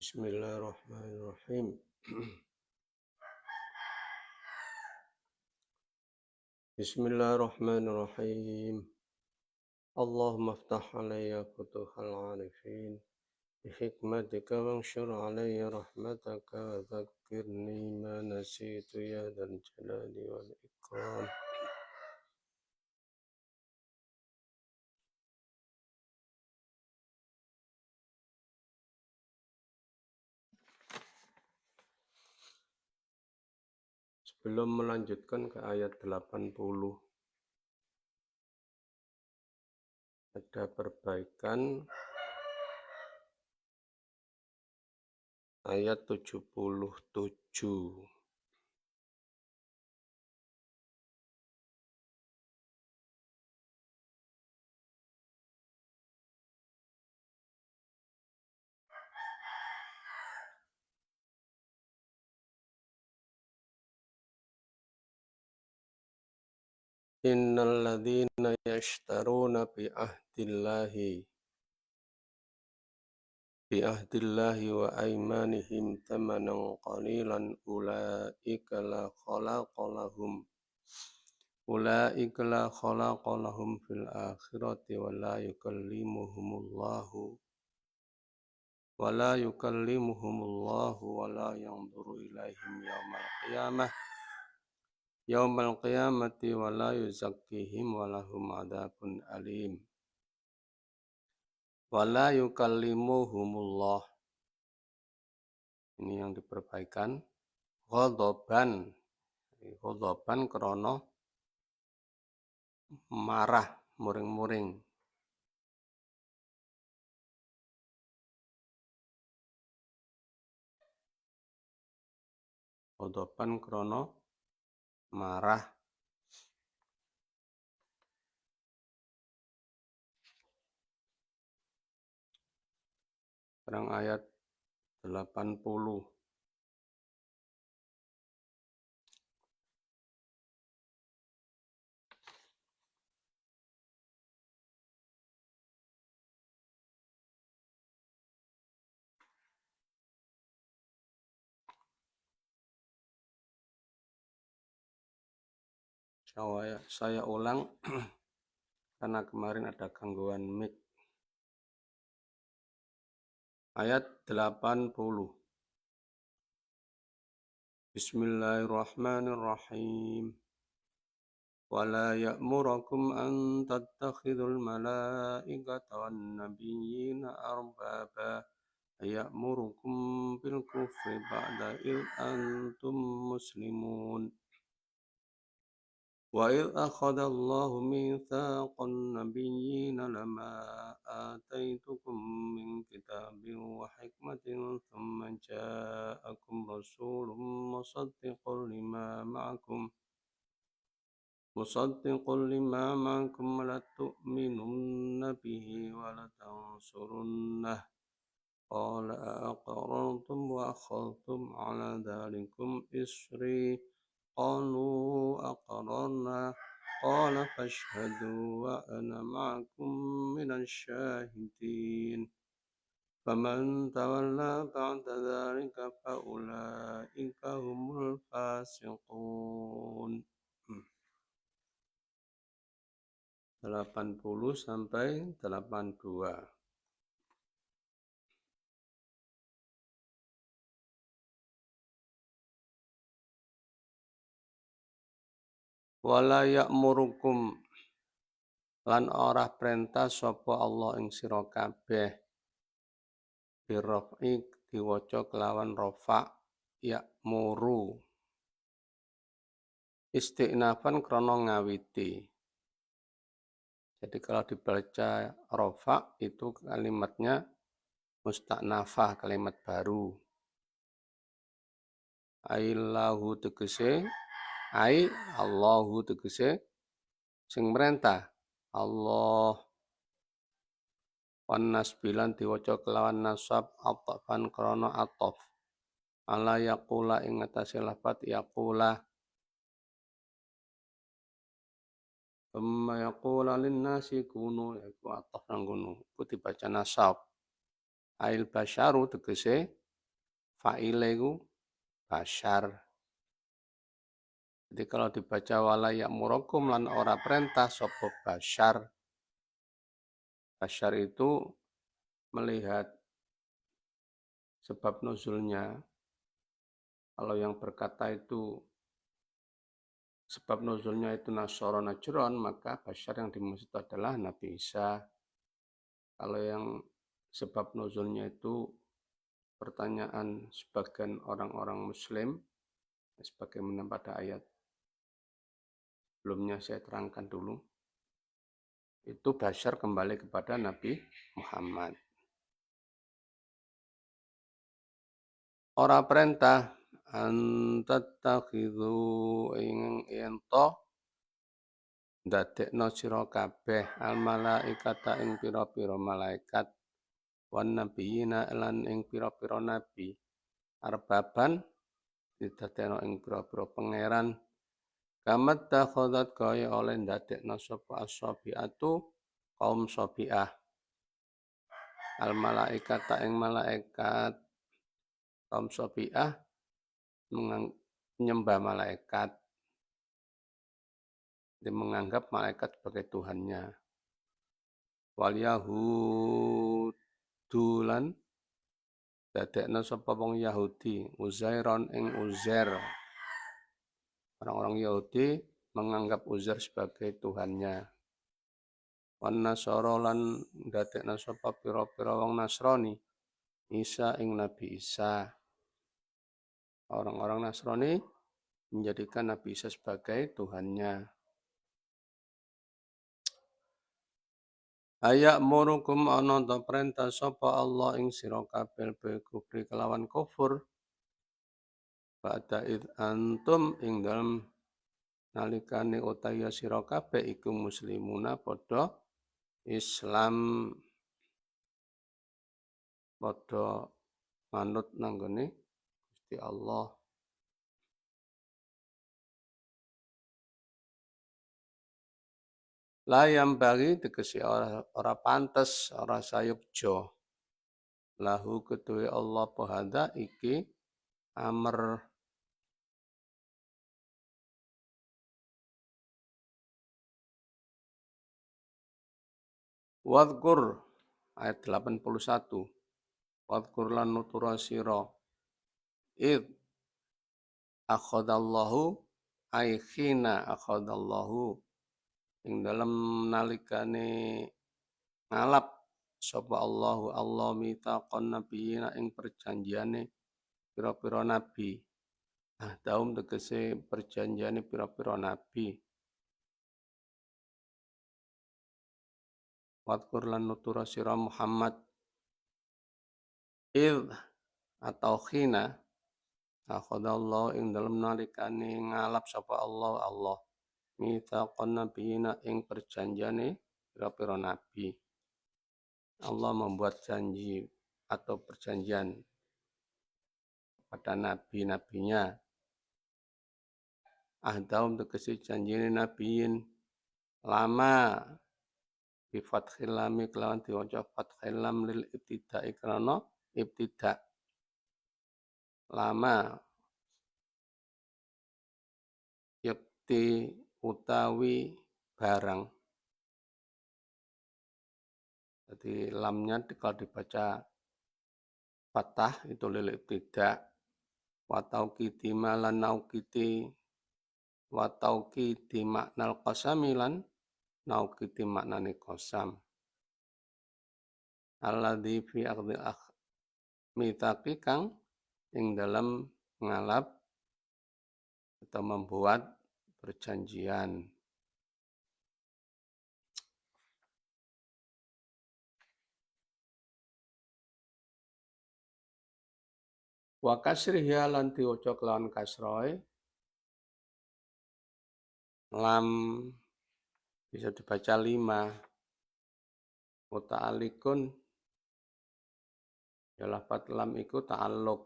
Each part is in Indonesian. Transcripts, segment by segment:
Bismillahirrahmanirrahim. Bismillahirrahmanirrahim. Allahumma aftah alayya futuhal arifin bihikmatika wanshur alayya rahmataka wa dhakkirni ma nasitu ya dzal jalali wal ikram. Sebelum melanjutkan ke ayat 80, ada perbaikan ayat 77. Innal ladzina yashtaruna bi ahdillahi wa aymanihim thamanan qalilan ulaika la khalaqa lahum fil akhirati wa la yukallimuhumullahu wa la yanzuru ilaihim yaumal qiyamati wa la yuzakkihim wa lahum adzabun alim. Wala yukallimuhumullah, ini yang diperbaikan. Ghadhaban krana marah, muring-muring. Ghadhaban krana marah. Sekarang ayat 80. Saya ulang karena kemarin ada gangguan mic. Ayat 80. Bismillahirrahmanirrahim. ولا يأمركم أن تتخذوا الملائكة والنبيين أربابا يأمركم بالكفر بعد إذ أنتم مسلمون وإذ أخذ الله ميثاق النبيين لما آتيتكم من كتاب وحكمة ثم جاءكم رسول مصدق لما معكم لتؤمنن به ولتنصرنه قال أأقررتم وأخذتم على ذلكم إصري قالوا أقررنا قال فاشهدوا وأنا معكم من الشاهدين فمن تولى بعد ذلك فأولئك هم الفاسقون. 80 sampai 82. Wala ya'murukum lan ora perintah sapa Allah ing sira kabeh birrafi diwaca kelawan rafa ya'muru istinafan krana ngawiti. Jadi kalau dibaca rafa itu kalimatnya mustaknafah, kalimat baru. Aillahu tegese Allahu tegese sing merintah Allah. Wan nasbilan diwaca kelawan nasab atafan krana ataf ala yaqula ing atase lafat yaqula yaqula lin nasi kunu iku ataf nang kono iku dibaca nasab. Ail basyaru tegese fa'ile iku basyar. Jadi kalau dibaca wala ya'murukum lan ora perintah sapa basyar. Basyar itu melihat sebab nuzulnya. Kalau yang berkata itu sebab nuzulnya itu Nasara Najron, maka basyar yang dimaksud adalah Nabi Isa. Kalau yang sebab nuzulnya itu pertanyaan sebagian orang-orang Muslim, sebagaimana pada ayat sebelumnya saya terangkan dulu, itu basyar kembali kepada Nabi Muhammad. Ora perintah antattakhidhu ing ento ndadekno sira kabeh al malaikata ing pira-pira malaikat wan nabiyina lan ing pira-pira nabi arbaban didadekno ing pira-pira pangeran kamat takhadat kaya oleh ndadekno sapa as-sabiatu kaum sabiah al malaikata ing malaikat kaum sabiah menyembah malaikat, dia menganggap malaikat sebagai Tuhannya. Wal yahudulan dadekna sapa wong Yahudi Uzairon ing Uzair. Orang-orang Yahudi menganggap Uzair sebagai Tuhannya. Wan Nasara lan dadekna sapa pira-pira wong Nasrani Isa ing Nabi Isa. Orang-orang Nasrani menjadikan Nabi Isa sebagai Tuhannya. Ayak murukum ana ta perintah sapa Allah ing sira kabeh kufri kelawan kufur. Ba'da id antum ing dalem nalikane utaya sira kabeh iku muslimuna padha Islam padha manut nanggone Gusti Allah. Layam bagi tegesi ora pantes, ora sayukjo. Lahu kedue Allah pohada iki amr. Wadkur ayat 81. Wadkur lan nutura sira. Id akhadallahu ay khina akhadallahu ing dalam nalikane ngalap sapa Allahu Allah mitaqon nabiyina ing perjanjiane pira-pira nabi. Daum tegese perjanjiane pira-pira nabi. Wadkur lan nutura sira Muhammad id atau khina akhadallahu ing dalam nalikane ngalap sapa Allah mitaqon nabiyina ing perjanjiane pira-pira nabi. Allah membuat janji atau perjanjian pada nabi-nabinya. Ahdaum tegesi janjine nabiyin lama bi fathil lam kelawan diwaca fathil lam lil ibtida'i krana ibtida. Lama yakti utawi barang. Jadi lamnya kalau dibaca fathah itu lil ibtida. Wa tauqiti malan nauqiti wa tauqiti maknal qasamilan nauqiti maknane qasam. Alladzi fi aqdil mitaqi kang ing dalam ngalap atau membuat perjanjian. Wa kasriha lan diwaca kelawan kasroe lam bisa dibaca 5 muta'alliqun ya lafat lam iku ta'alluq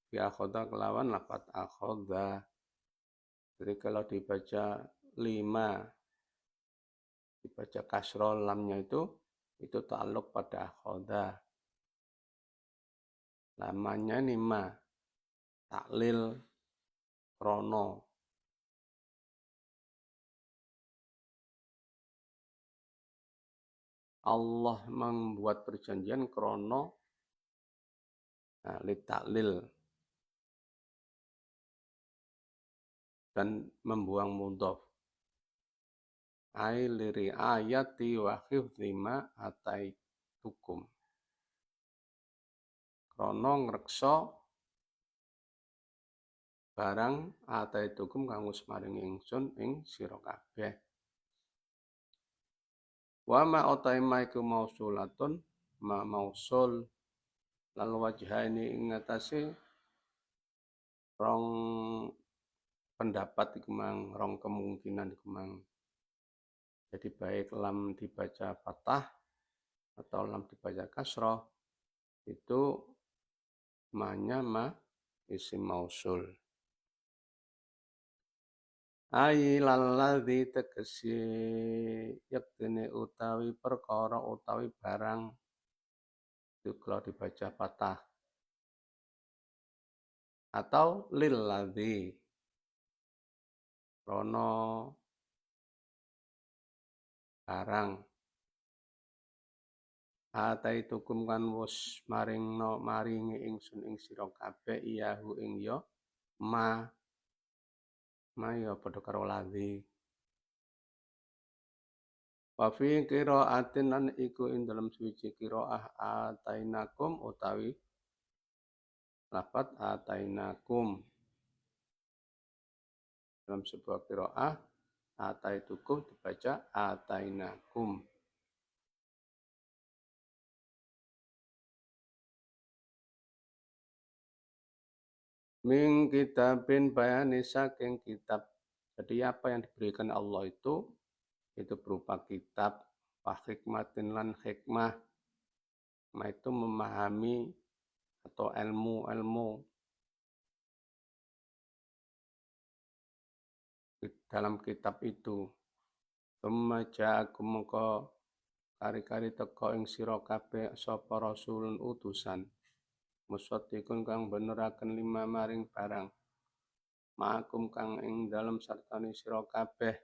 bi akhadha kelawan lafat akhadha. Jadi kalau dibaca 5 dibaca kasroh lamnya itu ta'alluq pada akhadha. Lamanya 5 taklil krono. Allah membuat perjanjian krono litaklil dan membuang mudhof. Ai liri ayati wa hifdzi ma ataitukum. Krono ngreksa barang ataitukum kang wis maring ingsun ing sira kabeh. Wa ma utaima iku mausulatun ma mausul lan wajhaini ing ngatasi rong pendapat iku mang rong kemungkinan iku mang. Jadi baik lam dibaca fathah atau lam dibaca kasroh itu manya ma isim mausul. Ai lalladzi tegesi yaktene utawi perkara utawi barang itu kalau dibaca fathah atau lilladzi rono barang ataitukum kan wus maringi ingsun ing sira kabeh iyahu ing ya ma ya padha karo ladzi. Wa fi qiraatin lan iku ing dalam suci qiraah atainakum utawi lafat atainakum dalam sebuah qiraah ataitukum dibaca atainakum. Min kitabin bayani saking kitab. Jadi apa yang diberikan Allah itu berupa kitab, wa hikmatin lan hikmah. Hikmah itu memahami atau ilmu-ilmu dalam kitab itu. Summa ja'akum mengko kari-kari teko ing sira kabeh sapa rasulun utusan. Musaddiqun kang beneraken lima maring barang. Ma'akum kang ing dalem sartane sira kabeh.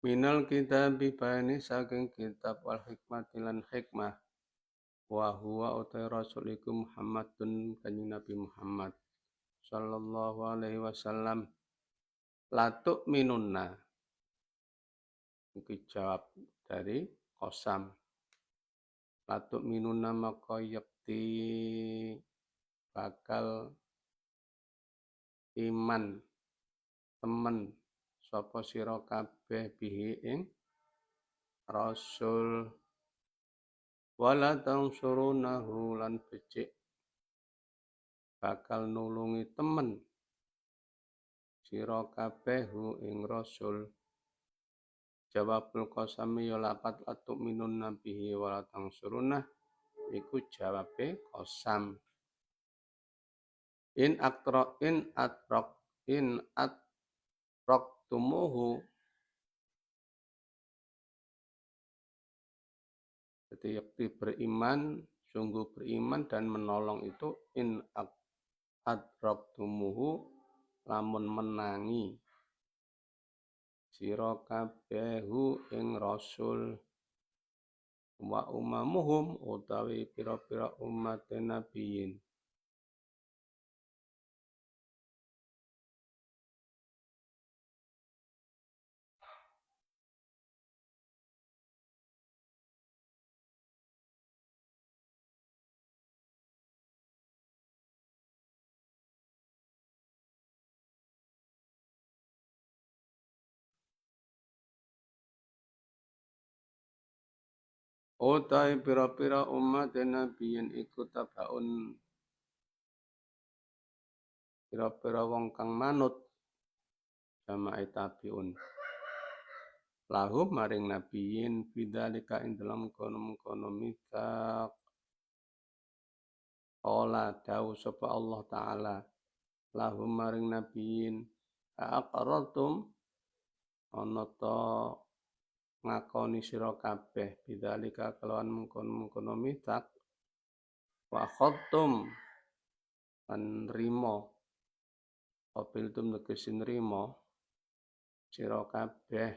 Minal kitab bibani saking kitab wal hikmati lan hikmah. Wa huwa utai rasul iku Muhammadun kanjeng Nabi Muhammad sallallahu alaihi wasallam. Latuk minunna. Iki jawab dari Qasam. Latuk minunna maka yakti bakal iman temen sapa sira kabeh bihi ing rasul wala tansurunahu lan becik bakal nulungi temen sira kabeh hu ing rasul. Jawabul qasami ya lapat latuk minun nabihi wala tansurunah iku jawabe qasam. In atroktumuhu jadi yakti beriman, sungguh beriman dan menolong itu in atroktumuhu lamun menangi sira kabehu ing rasul wa umamuhum utawi pira-pira umat nabiyin. Utai pira-pira umat nabiyin iku tabaun pira-pira wong kang manut jamaah tabiun. lahum maring nabiyin bidzalika ing dalam kono-kono mitsaq. Qala dawu sapa Allah taala lahum maring nabiyin aqarrartum ana ta ngakoni sira kabeh bidzalika kelawan mengkono-mengkono mitsaq wa akhadtum lan nrimo qabiltum tegese nrimo sira kabeh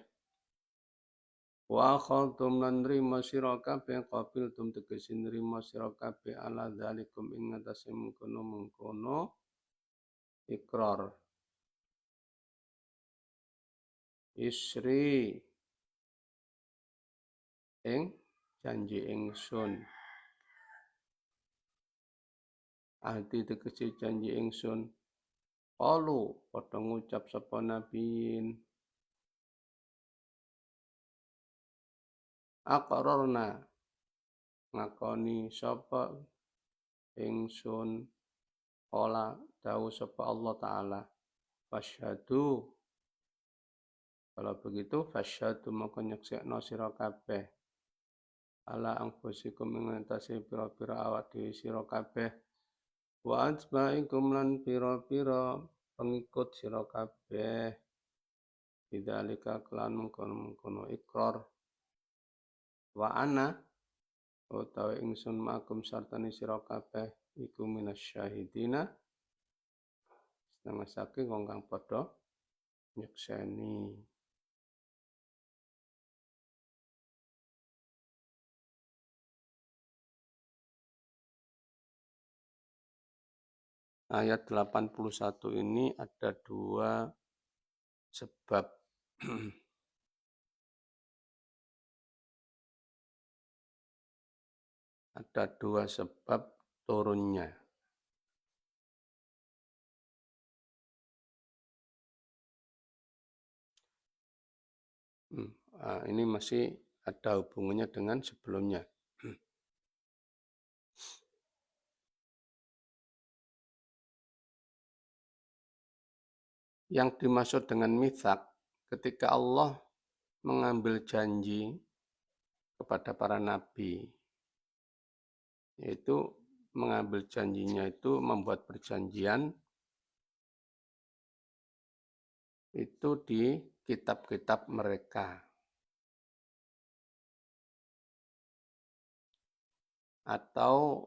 wa akhadtum lan nrimo sira kabeh qabiltum tegese nrimo sira kabeh ala dzalikum ing atase mengkono-mengkono ikrar isri ing janji ingsun ahdi tegese janji ingsun qalu padha ngucap sapa nabiyin aqrarna ngakoni sapa ingsun qala dawu sapa Allah taala fasyhadu kalau begitu fasyhadu maka nyeksekno sira kabeh ala anfusikum ing atase pira-pira awak dhewe sira kabeh wa atbaikum lan pira-pira pengikut sira kabeh bidzalika kelan mengkono-mengkono ikrar wa ana utawi ingsun makum sartani sira kabeh iku minasyahidina setengah saking wong kang padha nyekseni. Ayat 81 ini ada dua sebab. Ada dua sebab turunnya. Ini masih ada hubungannya dengan sebelumnya. Yang dimaksud dengan mitsaq ketika Allah mengambil janji kepada para nabi, yaitu mengambil janjinya itu membuat perjanjian itu di kitab-kitab mereka. Atau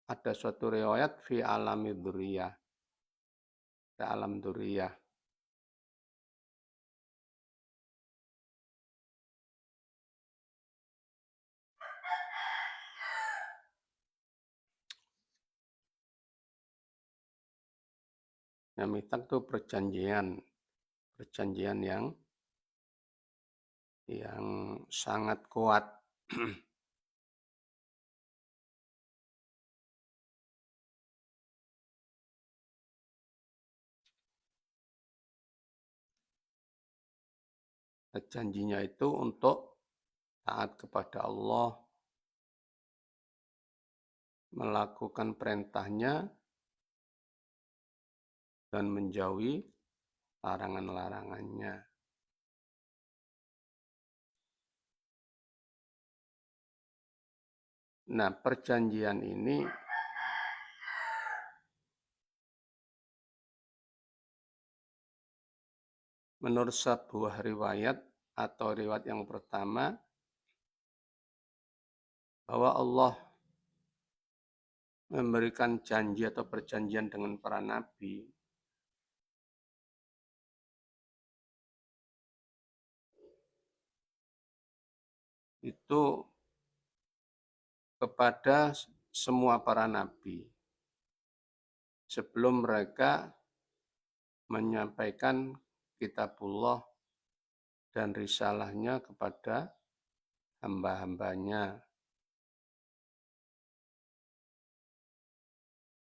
ada suatu riwayat fi alami dzurriyyah, di alam dzurriyyah. Nah, mitsaq itu perjanjian yang sangat kuat. Janjinya itu untuk taat kepada Allah, melakukan perintahnya, dan menjauhi larangan-larangannya. Nah, perjanjian ini menurut sebuah riwayat atau riwayat yang pertama bahwa Allah memberikan janji atau perjanjian dengan para nabi itu kepada semua para nabi sebelum mereka menyampaikan kitabullah dan risalahnya kepada hamba-hambanya,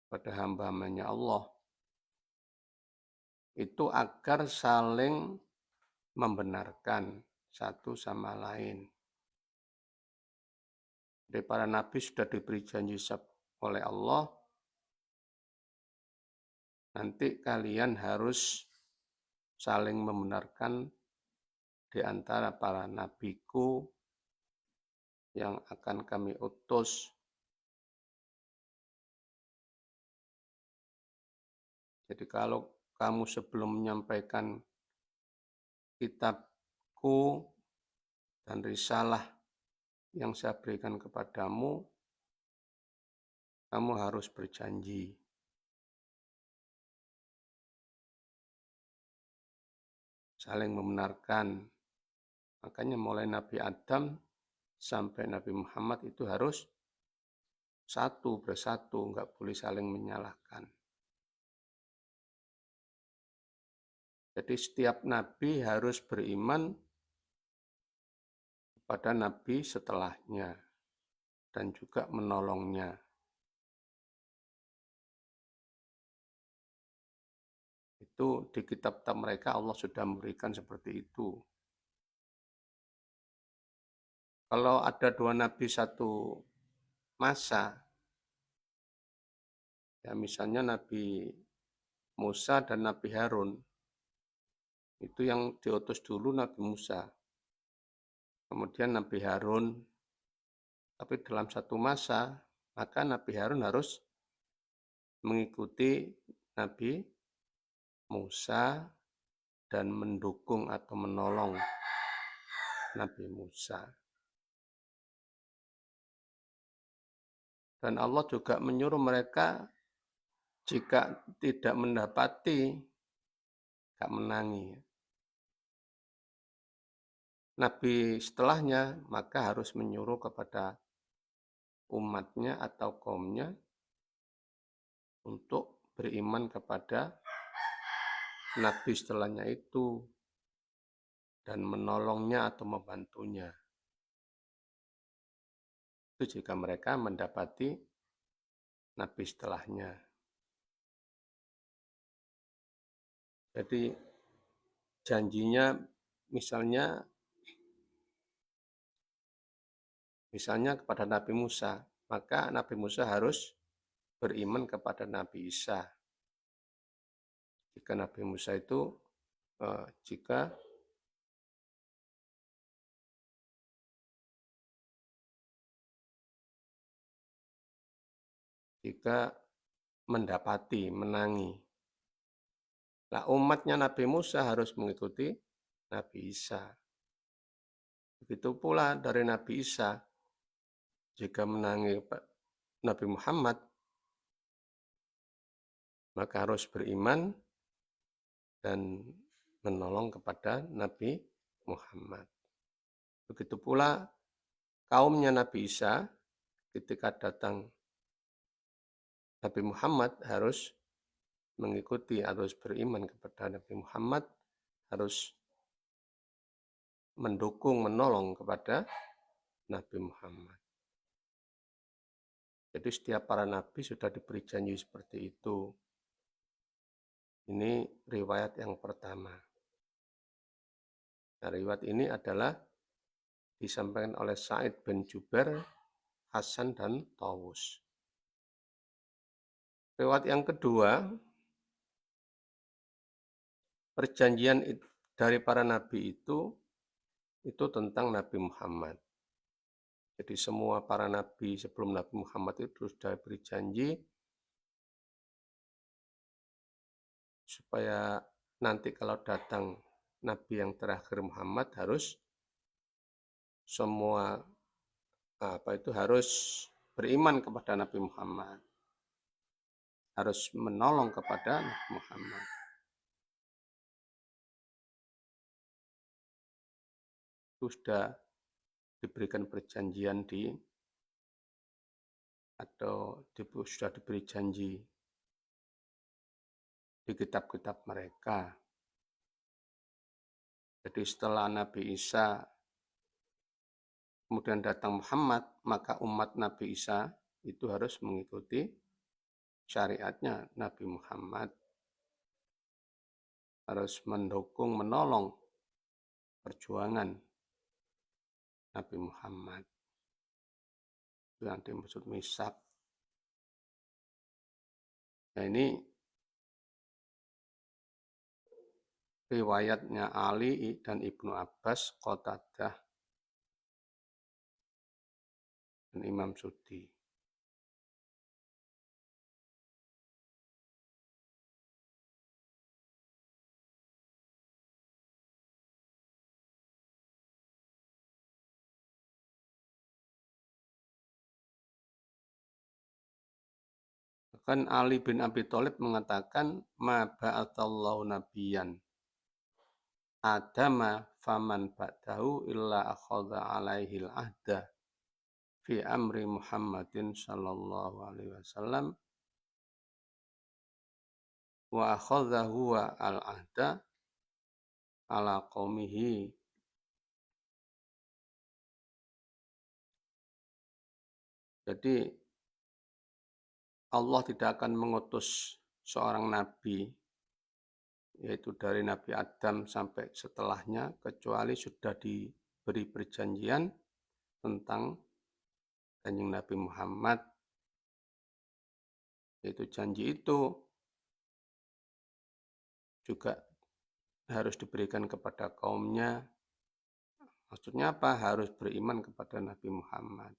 pada hamba-hambanya Allah, itu agar saling membenarkan satu sama lain. Jadi para nabi sudah diberi janji oleh Allah, nanti kalian harus saling membenarkan di antara para nabiku yang akan kami utus. Jadi kalau kamu sebelum menyampaikan kitabku dan risalah yang saya berikan kepadamu, kamu harus berjanji. Saling membenarkan. Makanya mulai Nabi Adam sampai Nabi Muhammad itu harus bersatu, nggak boleh saling menyalahkan. Jadi setiap nabi harus beriman pada nabi setelahnya dan juga menolongnya. Itu di kitab-kitab mereka Allah sudah memberikan seperti itu. Kalau ada dua nabi satu masa, ya misalnya Nabi Musa dan Nabi Harun, itu yang diutus dulu Nabi Musa. Kemudian Nabi Harun, tapi dalam satu masa, maka Nabi Harun harus mengikuti Nabi Musa dan mendukung atau menolong Nabi Musa. Dan Allah juga menyuruh mereka jika tidak mendapati, gak menangi. Nabi setelahnya maka harus menyuruh kepada umatnya atau kaumnya untuk beriman kepada Nabi setelahnya itu dan menolongnya atau membantunya. Itu jika mereka mendapati Nabi setelahnya. Jadi janjinya misalnya kepada Nabi Musa, maka Nabi Musa harus beriman kepada Nabi Isa. Jika Nabi Musa itu jika mendapati, menangi. Nah, umatnya Nabi Musa harus mengikuti Nabi Isa. Begitu pula dari Nabi Isa, jika menangi Nabi Muhammad, maka harus beriman dan menolong kepada Nabi Muhammad. Begitu pula kaumnya Nabi Isa, ketika datang Nabi Muhammad harus mengikuti, harus beriman kepada Nabi Muhammad, harus mendukung, menolong kepada Nabi Muhammad. Jadi setiap para nabi sudah diberi janji seperti itu. Ini riwayat yang pertama. Nah, riwayat ini adalah disampaikan oleh Sa'id bin Jubair, Hasan, dan Tawus. Riwayat yang kedua, perjanjian dari para nabi itu tentang Nabi Muhammad. Jadi semua para nabi sebelum Nabi Muhammad itu sudah beri janji supaya nanti kalau datang nabi yang terakhir Muhammad harus semua harus beriman kepada Nabi Muhammad. Harus menolong kepada Nabi Muhammad. Itu sudah diberikan perjanjian sudah diberi janji di kitab-kitab mereka. Jadi setelah Nabi Isa kemudian datang Muhammad, maka umat Nabi Isa itu harus mengikuti syariatnya Nabi Muhammad. Harus mendukung, menolong perjuangan Nabi Muhammad. Itu yang dimaksud misak. Nah ini riwayatnya Ali dan Ibnu Abbas, Qatadah, dan Imam Sudi. Bahkan Ali bin Abi Thalib mengatakan, ma ba'atallahu nabiyan adama faman ba'dahu illa akhadha alaihil ahda fi amri Muhammadin sallallahu alaihi wasallam wa akhadha huwa al-ahda ala qaumihi. Jadi Allah tidak akan mengutus seorang nabi, yaitu dari Nabi Adam sampai setelahnya, kecuali sudah diberi perjanjian tentang Kanjeng Nabi Muhammad, yaitu janji itu juga harus diberikan kepada kaumnya. Maksudnya apa? Harus beriman kepada Nabi Muhammad.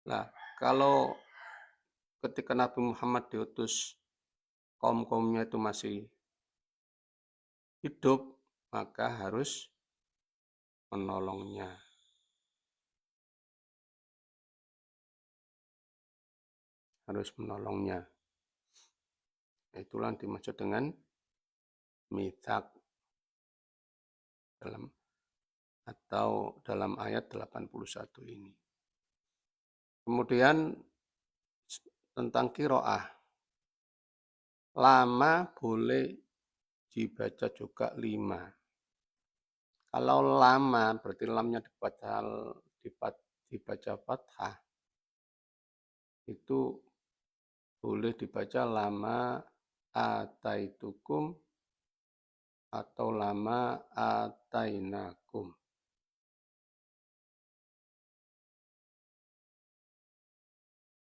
Nah, kalau ketika Nabi Muhammad diutus, kaum-kaumnya itu masih hidup, maka harus menolongnya. Harus menolongnya. Itulah yang dimaksud dengan mitsaq dalam ayat 81 ini. Kemudian tentang qiraah. Lama boleh dibaca juga 5. Kalau lama berarti lamnya dibaca fathah. Itu boleh dibaca lama ataitukum atau lama atainakum.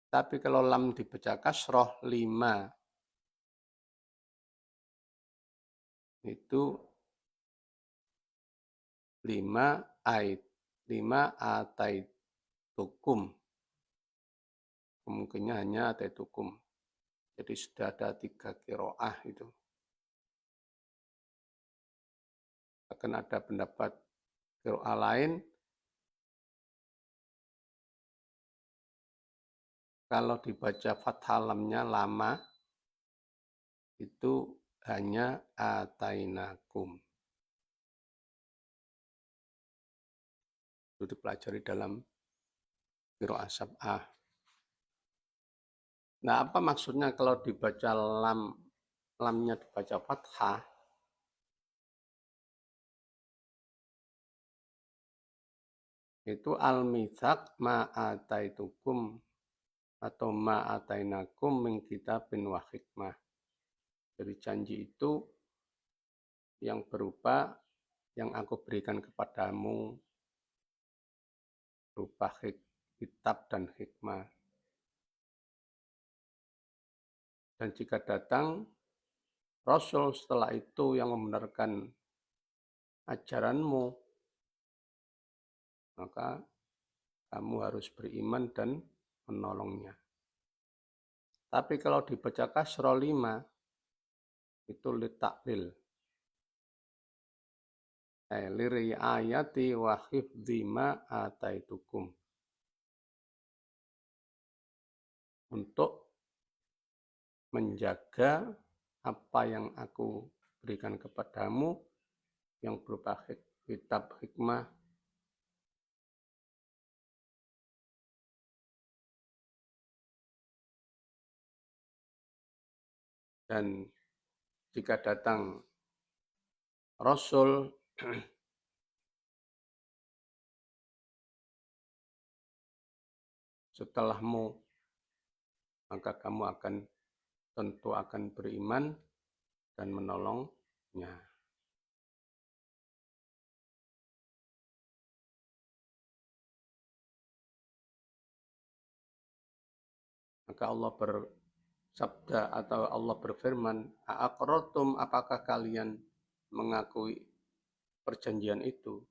Tapi kalau lam dibaca kasroh 5 itu 5 ataitukum. Kemungkinannya hanya ataitukum. Jadi sudah ada 3 qiraah itu. Akan ada pendapat qiraah lain, kalau dibaca fathah lamnya lama itu hanya atainakum. Itu dipelajari dalam qiraah sab'ah. Nah, apa maksudnya kalau dibaca lamnya dibaca fathah? Itu al-mitsaq ma ataitukum atau ma atainakum min kitabin wa hikmah. Jadi janji itu yang berupa yang aku berikan kepadamu berupa kitab dan hikmah. Dan jika datang Rasul setelah itu yang membenarkan ajaranmu, maka kamu harus beriman dan menolongnya. Tapi kalau dibaca kasroh 5, itu litaklil. Liri ayati wa hifdzi ma ataitukum. Untuk menjaga apa yang aku berikan kepadamu yang berupa kitab hikmah dan jika datang Rasul setelahmu, maka kamu tentu akan beriman dan menolongnya. Maka Allah sabda atau Allah berfirman, "Aqrartum, apakah kalian mengakui perjanjian itu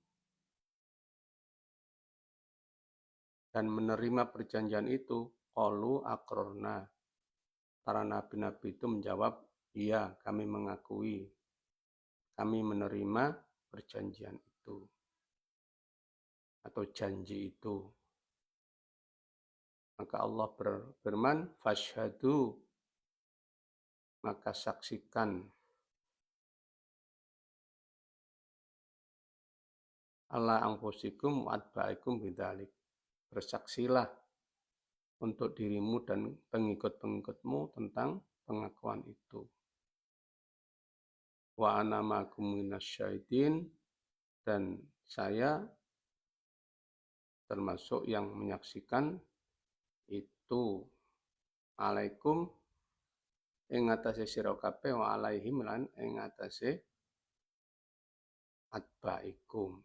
dan menerima perjanjian itu?" Qalu aqrarna. Para nabi-nabi itu menjawab, "Iya, kami mengakui. Kami menerima perjanjian itu atau janji itu." Maka Allah berfirman, "Fashhadu," maka saksikan, "ala anfusikum wa atba'ikum bidzalik." Bersaksilah untuk dirimu dan pengikut-pengikutmu tentang pengakuan itu. Wa ana ma'akum minasyahidin, dan saya termasuk yang menyaksikan itu. Alaikum ing atase sira kabeh, wa alaihim lan ing atase atbaikum.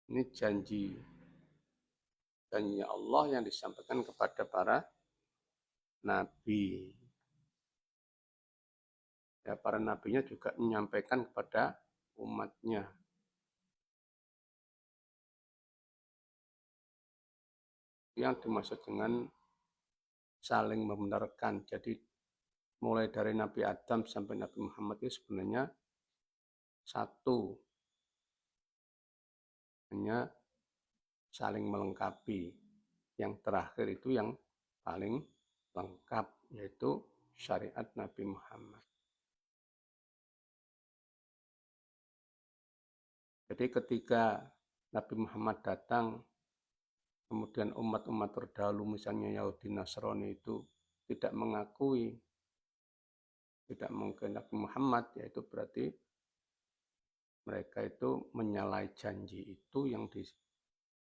Ini janjinya Allah yang disampaikan kepada para nabi. Ya, para nabinya juga menyampaikan kepada umatnya. Yang dimaksud dengan saling membenarkan. Jadi mulai dari Nabi Adam sampai Nabi Muhammad itu sebenarnya satu, hanya saling melengkapi. Yang terakhir itu yang paling lengkap, yaitu syariat Nabi Muhammad. Jadi ketika Nabi Muhammad datang, kemudian umat-umat terdahulu misalnya Yahudi Nasrani itu tidak mengakui, tidak mengakui Nabi Muhammad, yaitu berarti mereka itu menyalahi janji itu yang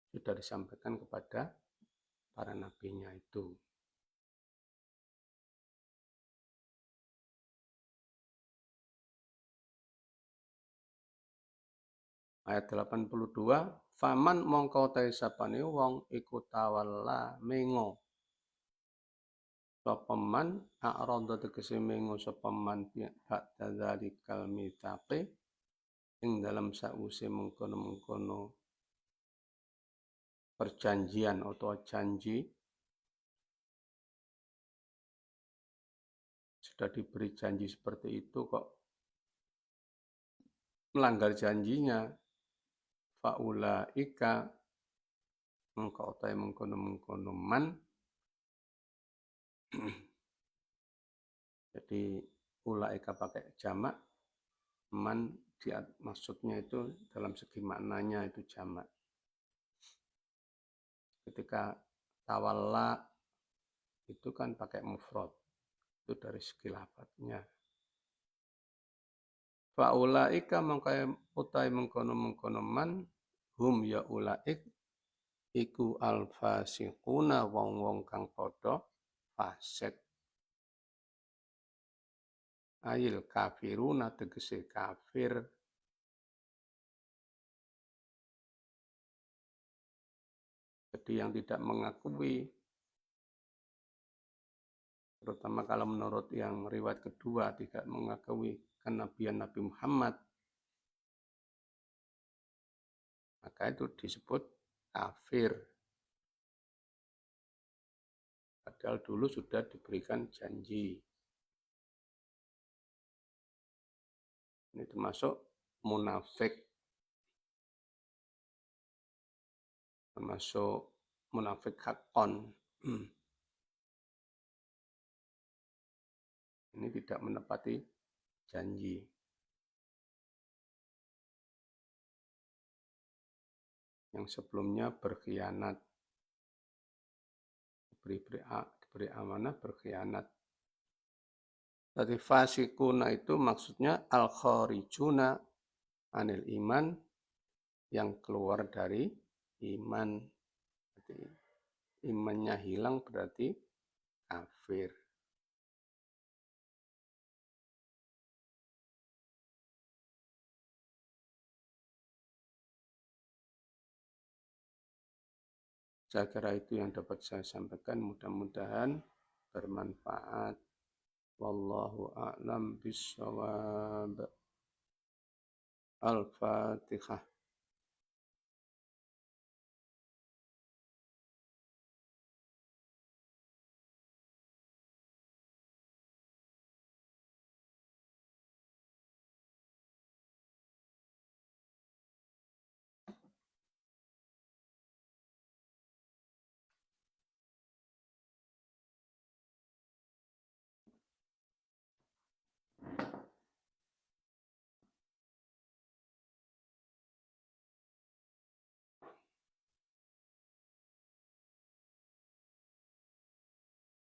sudah disampaikan kepada para nabinya itu. Ayat 82, faman mongko ta sapane wong iku tawalla mengo sapa man a'rada tegese mengo sapa man ba'da dzalikal mitsaqi ing dalam sause mengkono-mengkono perjanjian atau janji, sudah diberi janji seperti itu kok melanggar janjinya, faulaika mengko utahe mengkono-mengkono man. Jadi ulaika pakai jamak, man maksudnya itu dalam segi maknanya itu jamak. Ketika tawalla itu kan pakai mufrad, itu dari segi lafadznya. Faulaika mengkaya utai mengkono-mengkono man hum ya ulaik iku alfasiquna wong-wong kang padha fasik. Ayil kafiruna tegese kafir. Jadi yang tidak mengakui, terutama kalau menurut yang riwayat kedua tidak mengakui kenabian Nabi Muhammad, maka itu disebut kafir. Padahal dulu sudah diberikan janji. Ini termasuk munafik. Termasuk munafik hakon. Ini tidak menepati janji. Yang sebelumnya berkhianat. Diberi amanah berkhianat. Tadi fasikuna itu maksudnya al-kharijuna anil iman, yang keluar dari iman. Jadi, imannya hilang berarti kafir. Saya kira itu yang dapat saya sampaikan, mudah-mudahan bermanfaat. Wallahu a'lam bishawab. Al-Fatihah.